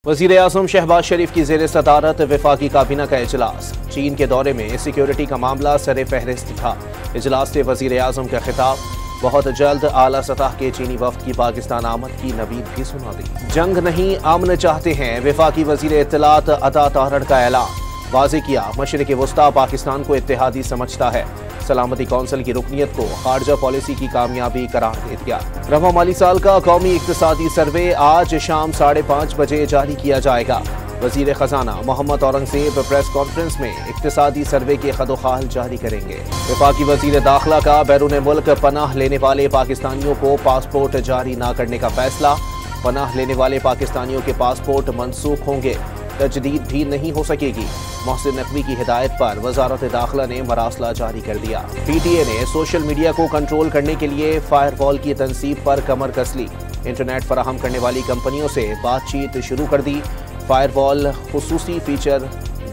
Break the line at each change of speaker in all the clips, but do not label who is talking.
वज़ीर-ए-आज़म शहबाज शरीफ की ज़ेर सदारत वफाकी काबीना का इजलास। चीन के दौरे में सिक्योरिटी का मामला सरे फहरिस्त था। इजलास से वज़ीर-ए-आज़म का खिताब, बहुत जल्द आला सतह के चीनी वफ्द की पाकिस्तान आमद की नवीद भी सुना दी। जंग नहीं अमन चाहते हैं, वफाकी वज़ीर इत्तलात अता ताहर का ऐलान। वाज़ेह किया, मशरिक़ वस्ता पाकिस्तान को इत्तेहादी समझता है। सलामती कौंसिल की रुकनीत को खारजा पॉलिसी की कामयाबी करार दे दिया। रवा माली साल का कौमी इक्तिसादी सर्वे आज शाम 5:30 बजे जारी किया जाएगा। वज़ीर ख़जाना मोहम्मद औरंगज़ेब प्रेस कॉन्फ्रेंस में इक्तिसादी सर्वे के खदोखाल जारी करेंगे। वफाकी वज़ीर दाखिला का बैरून मुल्क पनाह लेने वाले पाकिस्तानियों को पासपोर्ट जारी न करने का फैसला। पनाह लेने वाले पाकिस्तानियों के पासपोर्ट मनसूख होंगे, तजदीद भी नहीं हो सकेगी। मोहसिन नकवी की हिदायत पर वजारत दाखिला ने मरासला जारी कर दिया। PTA ने सोशल मीडिया को कंट्रोल करने के लिए फायरवॉल की तनसीब पर कमर कस ली। इंटरनेट फराहम करने वाली कंपनियों से बातचीत शुरू कर दी। फायरवॉल खुसूसी फीचर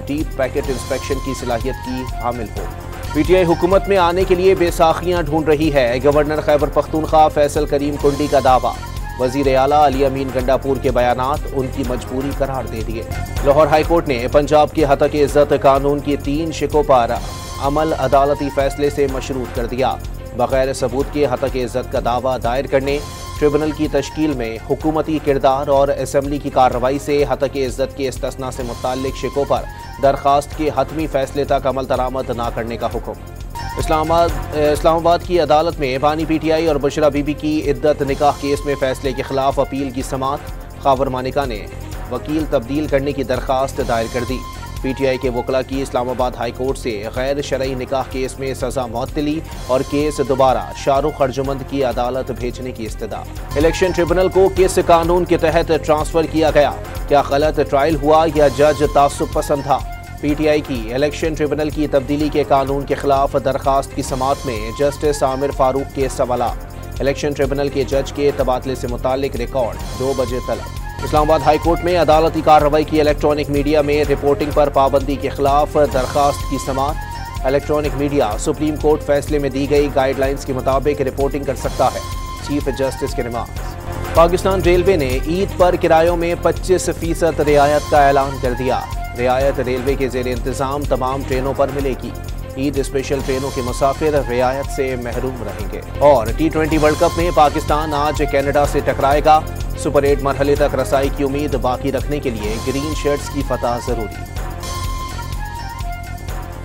डीप पैकेट इंस्पेक्शन की सलाहियत की हामिल हो। PTI हुकूमत में आने के लिए बेसाखियां ढूंढ रही है। गवर्नर खैबर पख्तूनख्वा फैसल करीम कुंडी का दावा। वज़ीर आला अली अमीन गंडापुर के बयानात उनकी मजबूरी करार दे दिए। लाहौर हाईकोर्ट ने पंजाब के हतक इज्जत कानून की 3 शिकों पर अमल अदालती फैसले से मशरूत कर दिया। बगैर सबूत के हतक इज्जत का दावा दायर करने, ट्रिब्यूनल की तश्कील में हुकूमती किरदार और असम्बली की कार्रवाई से हतक इज्जत के इस्तिस्ना से मुताल्लिक शिकों पर दरखास्त के हतमी फैसले तक अमल दरामद न करने का हुक्म। इस्लामाबाद की अदालत में बानी PTI और बुशरा बीबी की इद्दत निकाह केस में फैसले के खिलाफ अपील की समात। खावर मानिका ने वकील तब्दील करने की दरखास्त दायर कर दी। PTI के वकला की इस्लामाबाद हाई कोर्ट से गैर शरई निकाह केस में सजा मुअत्तली और केस दोबारा शाहरुख अर्जुमंद की अदालत भेजने की इस्तदा। इलेक्शन ट्रिब्यूनल को किस कानून के तहत ट्रांसफर किया गया? क्या गलत ट्रायल हुआ या जज तासुब पसंद था? PTI की इलेक्शन ट्रिब्यूनल की तब्दीली के कानून के खिलाफ दरखास्त की समात में जस्टिस आमिर फारूक के सवालात। इलेक्शन ट्रिब्यूनल के जज के तबादले से मुतालिक रिकॉर्ड 2 बजे तलब। इस्लामाबाद हाई कोर्ट में अदालती कार्रवाई की इलेक्ट्रॉनिक मीडिया में रिपोर्टिंग पर पाबंदी के खिलाफ दरखास्त की समात। इलेक्ट्रॉनिक मीडिया सुप्रीम कोर्ट फैसले में दी गई गाइडलाइंस के मुताबिक रिपोर्टिंग कर सकता है। चीफ जस्टिस के नमाज। पाकिस्तान रेलवे ने ईद पर किरायों में 25% रियायत का ऐलान कर दिया। रियायत रेलवे के ज़ेर इंतज़ाम तमाम ट्रेनों पर मिलेगी। ईद स्पेशल ट्रेनों के मुसाफिर रियायत से महरूम रहेंगे। और T20 वर्ल्ड कप में पाकिस्तान आज कनाडा से टकराएगा। सुपर 8 मरहले तक रसाई की उम्मीद बाकी रखने के लिए ग्रीन शर्ट्स की फतह जरूरी।